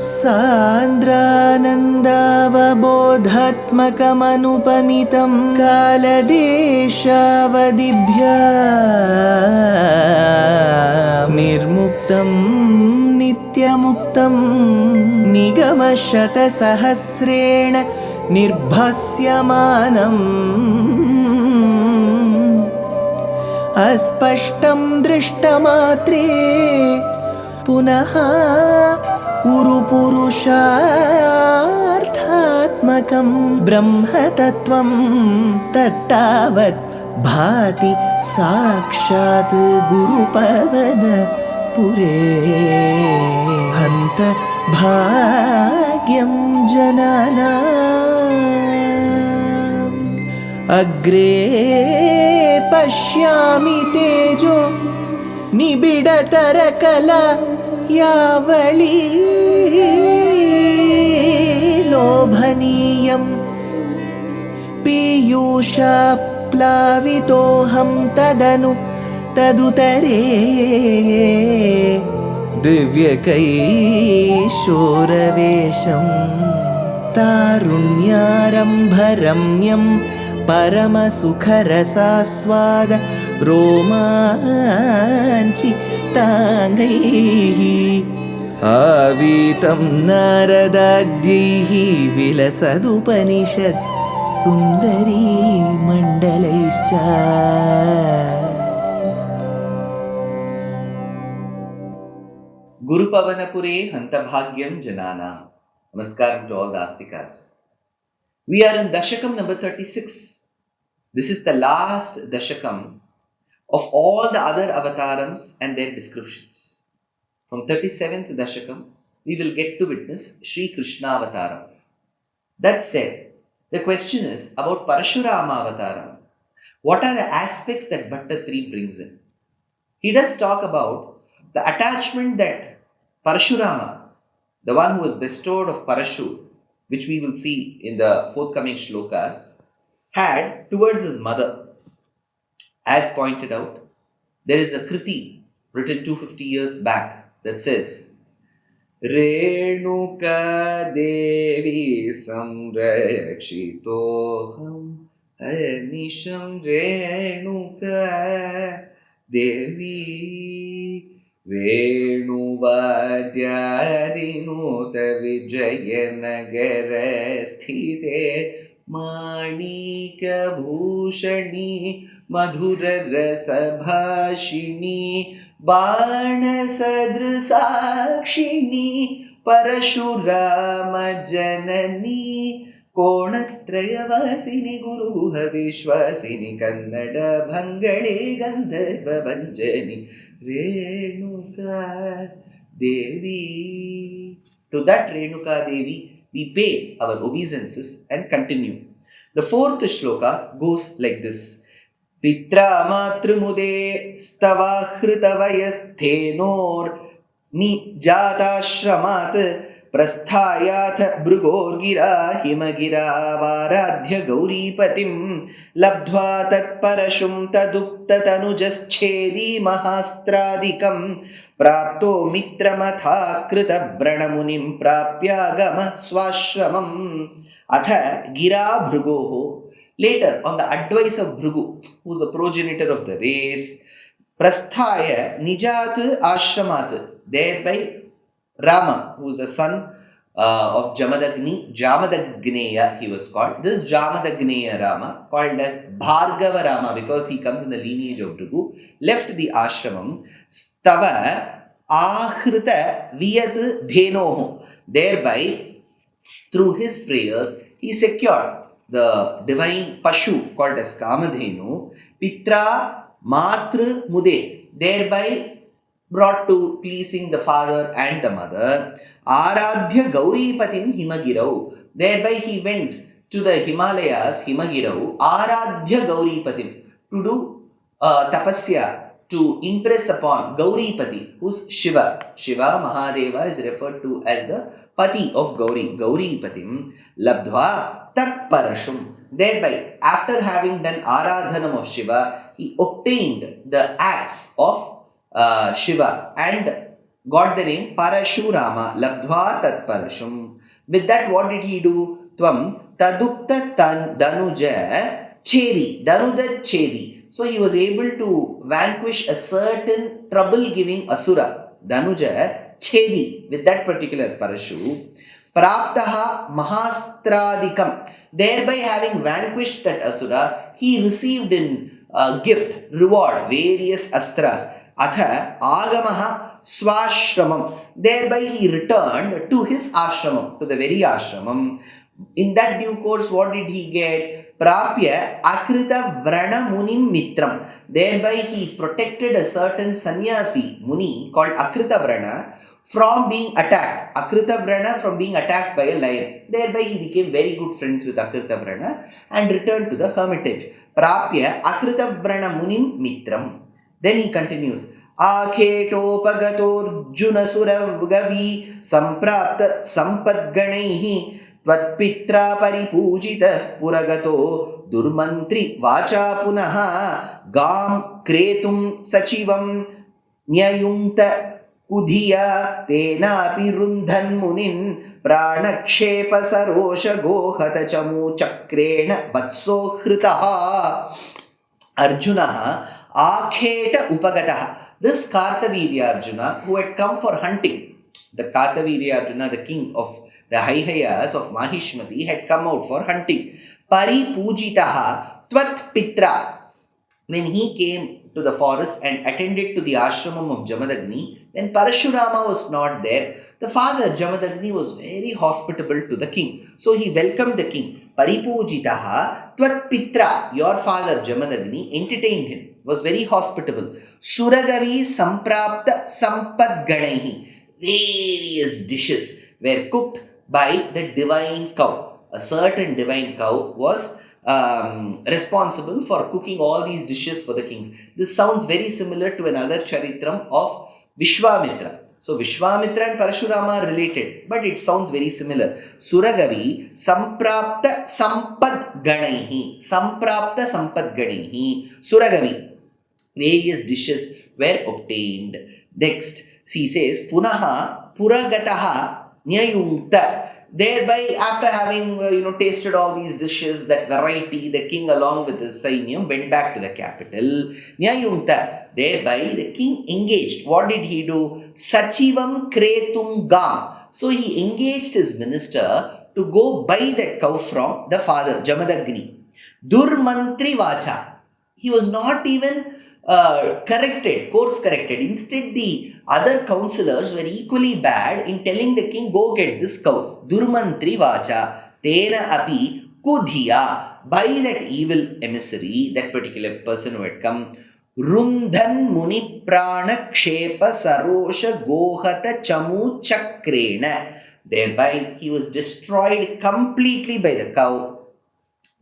सान्द्रानन्दावबोधात्मकमनुपमितं कालदेशावदिभ्या निर्मुक्तं नित्यमुक्तं निगमशतसहस्रेण निर्भास्यमानम् अस्पष्टं दृष्टमात्रे पुनः उरुपुरुषार्थात्मकं ब्रह्मतत्त्वं तत्तावत् भाति साक्षात् गुरुपवनपुरे हन्त भाग्यं जनानाम् अग्रे पश्यामि तेजो निबिडतरकला यावली लोभनीयं पीयूषाप्लावितोऽहं तदुतरे दिव्यकैशोरवेशं तारुण्यारम्भरम्यं परमसुखरसास्वाद रोमाञ्चिताङ्गैः आवीतं नारदाद्यैः विलसदुपनिषत् सुन्दरी मण्डलैश्च. Gurupavanapure Hantabhagyam Janana. Namaskaram to all the Astikas. We are in Dashakam number 36. This is the last Dashakam of all the other avatarams and their descriptions. From 37th Dashakam, we will get to witness Sri Krishna Avataram. That said, the question is about Parashu Rama Avataram. What are the aspects that Bhatta 3 brings in? He does talk about the attachment that Parashu Rama, the one who was bestowed of Parashu, which we will see in the forthcoming shlokas, had towards his mother. As pointed out, there is a kriti written 250 years back that says, Renuka Devi Samrakshitoham Anisham Renuka Devi Venuvadyadinuta Vijayanagara Sthite Manika Bhushani Madhura Rasabhashini Bana Sadrisakshini Parashurama Janani Konnatrayavasini Guruha Vishwasini Kannada Bhangale Gandharva Vanjani Renuka Devi. To that Renuka Devi we pay our obeisances and continue. The fourth shloka goes like this. Pitra matrumude stavahritavayasthenor nijatashramat prasthayath brugorgira himagira varadhya gauripatim labdhva tatparashum taduktatanujashchedi mahastradikam prapto mitramatha krita branamunim prapyagama swashramam atha gira bhrugoho. Later, on the advice of Bhrigu, who is the progenitor of the race, Prasthaya Nijat Ashramat, thereby Rama, who is the son of Jamadagneya, he was called. This Jamadagneya Rama, called as Bhargava Rama because he comes in the lineage of Bhrigu, left the ashramam, Stava Ahrita Viyat Dhenoho, thereby, through his prayers, he secured the divine Pashu called as Kamadhenu, Pitra Matru Mude, thereby brought to pleasing the father and the mother, Aradhya Gauripatim Himagirau, thereby he went to the Himalayas, Himagirau, Aradhya Gauripatim, to do tapasya, to impress upon Gauripati, who's Shiva. Shiva Mahadeva is referred to as the Pati of Gauri, Gauripatim, Labdhva Tat Parashum. Thereby, after having done Aradhanam of Shiva, he obtained the axe of Shiva and got the name Parashu Rama, Labdhva Tat Parashum. With that, what did he do? Tvam Tadukta Danuja Chedi, Danuda Chedi. So he was able to vanquish a certain trouble-giving Asura, Danuja Chedi, with that particular Parashu. Praptaha Mahastradikam. Thereby having vanquished that Asura, he received in gift, reward, various astras. Atha Agamaha Swashramam. Thereby he returned to his ashramam, to the very ashramam. In that due course, what did he get? Prapya Akrita Vrana Munim Mitram. Thereby he protected a certain sannyasi, Muni, called Akrita Vrana, from being attacked. Akrita Vrana from being attacked by a lion. Thereby he became very good friends with Akrita Vrana and returned to the hermitage. Prapya Akrita Vrana Munim Mitram. Then he continues. Akhetopagatorjuna suravavi samprapta sampadganaihi tvatpitra paripujita puragato durmantri vacha punaha gam kretum sachivam nyayunta kudhiya tenapi rundhan munin pranakshepa sarosha gohata chamu chakrena vatsohritaha. Arjuna Akheta Upagataha. This Kartavirya Arjuna, who had come for hunting, the Kartavirya Arjuna, the king of the Haihayas of Mahishmati, had come out for hunting. Paripujitaha Tvat Pitra. When he came to the forest and attended to the ashramam of Jamadagni, when Parashu Rama was not there, the father Jamadagni was very hospitable to the king. So he welcomed the king. Paripujitaha Tvat Pitra, your father Jamadagni, entertained him, was very hospitable. Suragavi Samprapta Sampadganaihi. Various dishes were cooked by the divine cow. A certain divine cow was responsible for cooking all these dishes for the kings. This sounds very similar to another charitram of Vishwamitra. So Vishwamitra and Parashurama are related, but it sounds very similar. Suragavi Samprapta Sampadganaihi. Samprapta Sampadganaihi. Suragavi. Various dishes were obtained. Next, he says, Punaha Puragataha Nyayunta. Thereby, after having tasted all these dishes, that variety, the king along with his sainyam went back to the capital. Nyayunta. Thereby, the king engaged. What did he do? Sachivam Kretum Gam. So he engaged his minister to go buy that cow from the father, Jamadagni. Durmantri Vacha. He was not even course corrected. Instead, the other counselors were equally bad in telling the king, go get this cow. Durmantri Vacha. Tena api kudhiya. By that evil emissary, that particular person who had come, Rundhan Muni Prana Kshepa Sarosha Gohata Chamu Chakrena. Thereby, he was destroyed completely by the cow.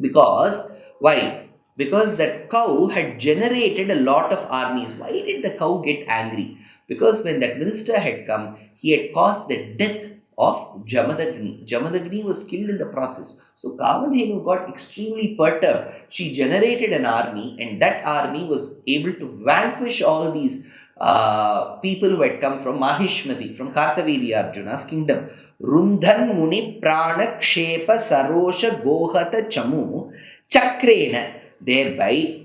Because, why? Because that cow had generated a lot of armies. Why did the cow get angry? Because when that minister had come, he had caused the death of Jamadagni. Jamadagni was killed in the process. So Kamadhenu got extremely perturbed. She generated an army, and that army was able to vanquish all these people who had come from Mahishmati, from Kartavirya Arjuna's kingdom. Rundhan Muni Prana Kshepa Sarosha Gohata Chamu Chakrena. Thereby,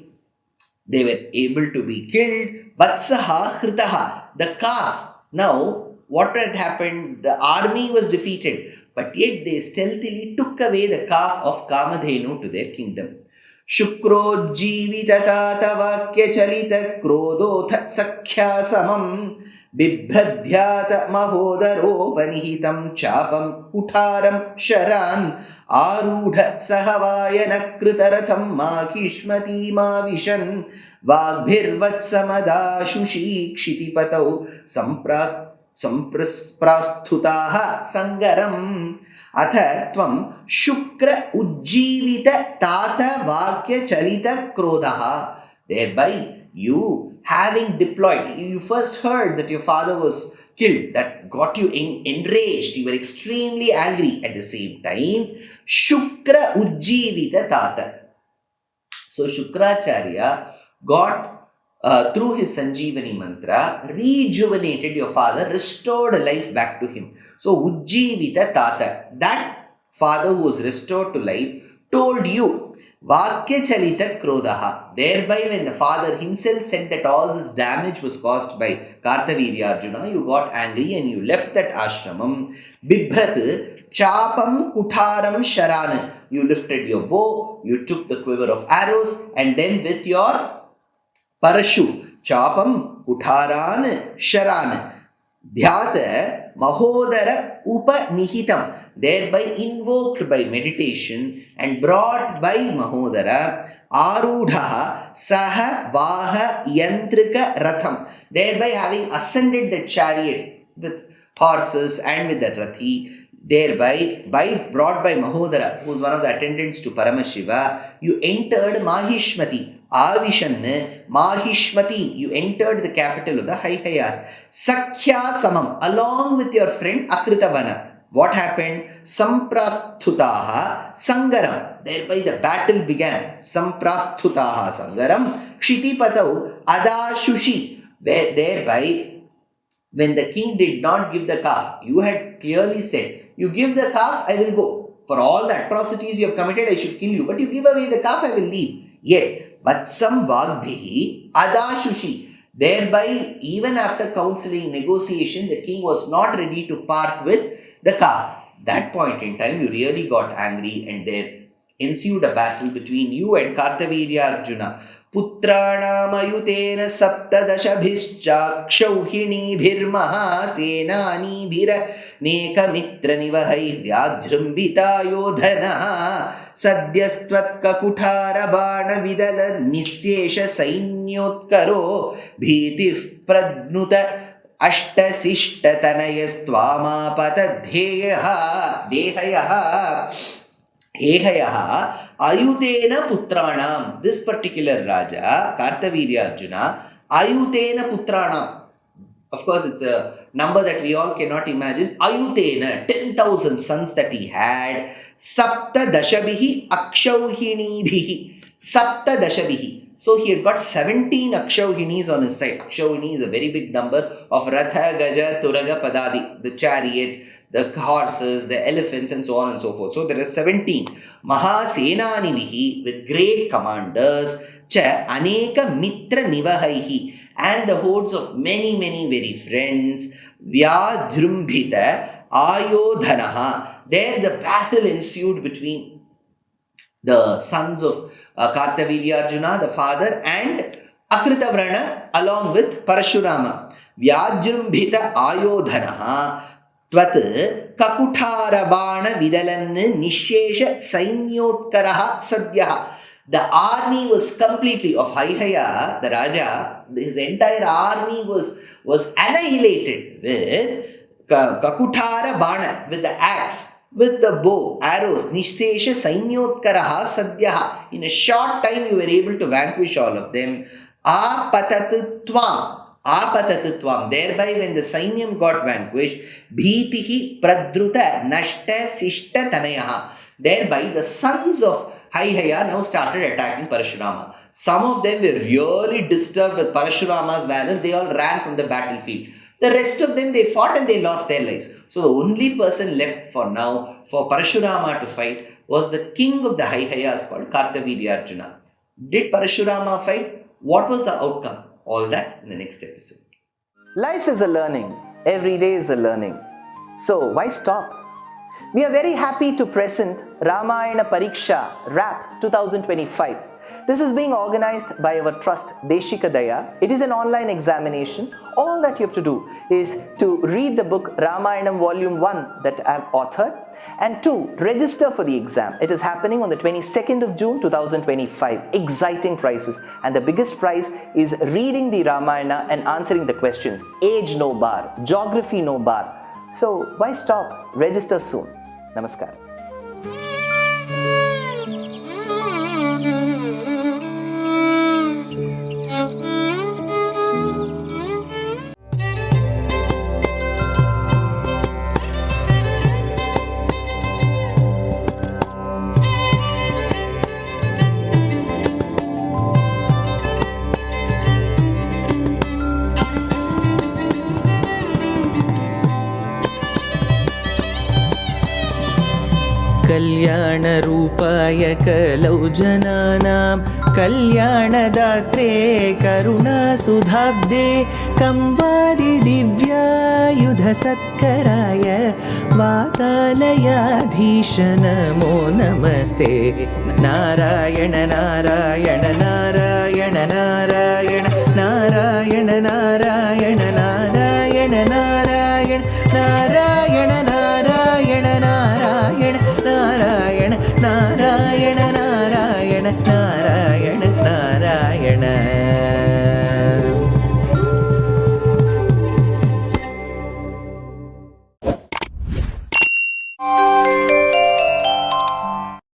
they were able to be killed. Vatsaha Hritaha. The calf. Now, what had happened? The army was defeated, but yet they stealthily took away the calf of Kamadhenu to their kingdom. Shukro Jivitata Vakya Charita Krodotha Sakhya Samam Bibhradhyata Mahodaro Panihitam Chapam Utaram Sharan Arudha Sahavayana Kritaratham Mahishmati Mavishan Vagbhirvatsamada Shushi Kshitipatau Samprasthutaha Sangaram Atha Tvam Shukra Ujjivita Tata Vakya Charita Krodaha. Thereby, you having deployed, you first heard that your father was killed, that got you enraged, you were extremely angry. At the same time, Shukra Ujjivita Tata. So Shukracharya got through his Sanjeevani mantra, rejuvenated your father, restored life back to him. So, Ujjivita Tata, that father who was restored to life, told you, Vakya Chalita Krodaha. Thereby, when the father himself said that all this damage was caused by Kartavirya Arjuna, you got angry and you left that ashramam. Bibhrat Chapam Kutaram Sharan. You lifted your bow, you took the quiver of arrows, and then with your Parashu, Chapam, Kutaran, Sharan, Dhyata, Mahodara, Upanihitam, thereby invoked by meditation and brought by Mahodara, Arudha, Saha, Vaha, Yantrika, Ratham, thereby having ascended the chariot with horses and with the Rathi, thereby brought by Mahodara, who is one of the attendants to Paramashiva, you entered Mahishmati. Avishan, Mahishmati, you entered the capital of the Haihayas. Sakhya Samam, along with your friend Akritavana. What happened? Samprasthutaha Sangaram. Thereby the battle began. Samprasthutaha Sangaram. Kshitipatau Adashushi. Thereby, when the king did not give the calf, you had clearly said, you give the calf, I will go. For all the atrocities you have committed, I should kill you. But you give away the calf, I will leave. Yet, Vatsam Vagbhihi Adashushi. Thereby, even after counseling, negotiation, the king was not ready to part with the calf. That point in time, you really got angry and there ensued a battle between you and Kartavirya Arjuna. Putranam saptadashabhischa kshauhinibhirmaha senanibhira nekamitra nivahai vyajrambita yodhanaha Sadyastvatka kuthara bana vidala nisyesha sainyotkaro bhitif pradnuta ashtasishta tanayastvama patadheyaha dehayaha hehayaha ayutena putranam. This particular Raja, Kartavirya Arjuna, ayutena putranam. Of course, it's a number that we all cannot imagine. Ayutena, 10,000 sons that he had. Sapta dashabihi akshauhinibhihi. Sapta dashabihi. So he had got 17 akshauhinis on his side. Akshauhini is a very big number of Ratha, Gaja, Turaga, Padadi. The chariot, the horses, the elephants and so on and so forth. So there are 17. Mahasenaninihi with great commanders. Cha aneka mitra nivahaihi. And the hordes of many very friends. Vyajrumbhita ayodhanaha. There the battle ensued between the sons of Kartavirya Arjuna, the father, and Akritavrana along with Parashu Rama. Vyajrumbhita ayodhanaha tvat kakutarabana vidalan nishesha sainyotkaraha sadhyaha. The army was completely of Haihaya, the Raja, his entire army was annihilated with Kakutara Bana, with the axe, with the bow, arrows, Nishesha Sainyotkaraha Sadhyaha. In a short time you were able to vanquish all of them. Apatatutvam. Thereby when the Sainyam got vanquished, Bhitihi Pradruta Nashta Sishta Tanayaha. Thereby the sons of Haihaya now started attacking Parashurama. Some of them were really disturbed with Parashurama's valor. They all ran from the battlefield. The rest of them, they fought and they lost their lives. So the only person left for now for Parashurama to fight was the king of the Haihayas called Kartavirya Arjuna. Did Parashurama fight? What was the outcome? All that in the next episode. Life is a learning. Every day is a learning. So why stop? We are very happy to present Ramayana Pariksha RAP 2025. This is being organized by our trust Deshika Daya. It is an online examination. All that you have to do is to read the book Ramayanam Volume 1 that I have authored, and 2, register for the exam. It is happening on the 22nd of June 2025. Exciting prizes, and the biggest prize is reading the Ramayana and answering the questions. Age no bar, geography no bar. So why stop? Register soon. Namaskar. कल्याणरूपाय कलौ जनानां कल्याणदात्रे करुणासुधाब्दे कंवादिदिव्यायुधसत्कराय वातालयाधीश नमो नमस्ते। नारायण नारायण नारायण नारायण नारायण नारायण नारायण नारायण नारायण नारायण